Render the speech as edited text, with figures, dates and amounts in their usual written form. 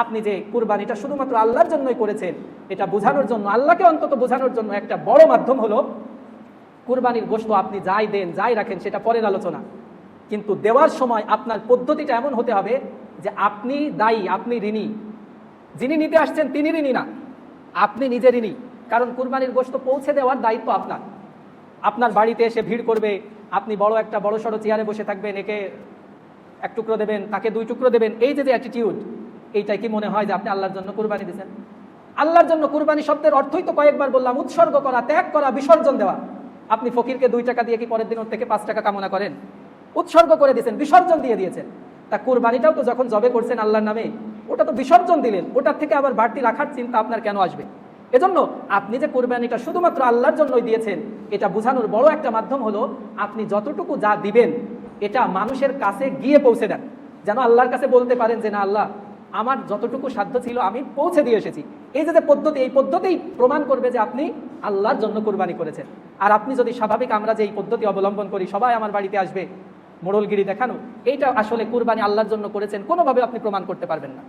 আপনি যে কুরবানিটা শুধুমাত্র আল্লাহর জন্যই করেছেন এটা বোঝানোর জন্য, আল্লাহকে অন্তত বোঝানোর জন্য একটা বড় মাধ্যম হলো কুরবানির গোশত আপনি যাই দেন যাই রাখেন সেটা পরের আলোচনা, কিন্তু দেওয়ার সময় আপনার পদ্ধতিটা এমন হতে হবে যে আপনি দায়ী, আপনি ঋণী। যিনি নিতে আসছেন তিনি ঋণী না, আপনি নিজে ঋণী। কারণ কুরবানির গোশত পৌঁছে দেওয়ার দায়িত্ব আপনার। আপনার বাড়িতে এসে ভিড় করবে, আপনি একটা বড় সড়ো চেয়ারে বসে থাকবেন, একে এক টুকরো দেবেন, তাকে 2 টুকরো দেবেন, এই যে অ্যাটিটিউড, এইটাই কি মনে হয় যে আপনি আল্লাহর জন্য কুরবানি দিয়েছেন? আল্লাহর জন্য কুরবানি শব্দের অর্থই তো কয়েকবার বললাম, উৎসর্গ করা, ত্যাগ করা, বিসর্জন দেওয়া। আপনি ফকিরকে 2 টাকা দিয়ে কি পরের দিন ওর থেকে 5 টাকা কামনা করেন? উৎসর্গ করে দিয়েছেন, বিসর্জন দিয়ে দিয়েছেন। তা কুরবানিটাও তো যখন জবে করছেন আল্লাহর নামে, ওটা তো বিসর্জন দিলেন, ওটার থেকে আবার বাড়তি রাখার চিন্তা আপনার কেন আসবে? এজন্য আপনি যে কুরবানিটা শুধুমাত্র আল্লাহর জন্যই দিয়েছেন এটা বোঝানোর বড় একটা মাধ্যম হলো আপনি যতটুকু যা দিবেন এটা মানুষের কাছে গিয়ে পৌঁছে দেন, যেন আল্লাহর কাছে বলতে পারেন যে না আল্লাহ, আমার যতটুকু সাধ্য ছিল আমি পৌঁছে দিয়ে এসেছি। এই যে পদ্ধতি, এই পদ্ধতিই প্রমাণ করবে যে আপনি আল্লাহর জন্য কুরবানি করেছেন। আর আপনি যদি স্বাভাবিক আমরা যে এই পদ্ধতি অবলম্বন করি, সবাই আমার বাড়িতে আসবে, মোড়লগিরি দেখানো, এইটা আসলে কুরবানি আল্লাহর জন্য করেছেন কোনোভাবে আপনি প্রমাণ করতে পারবেন না।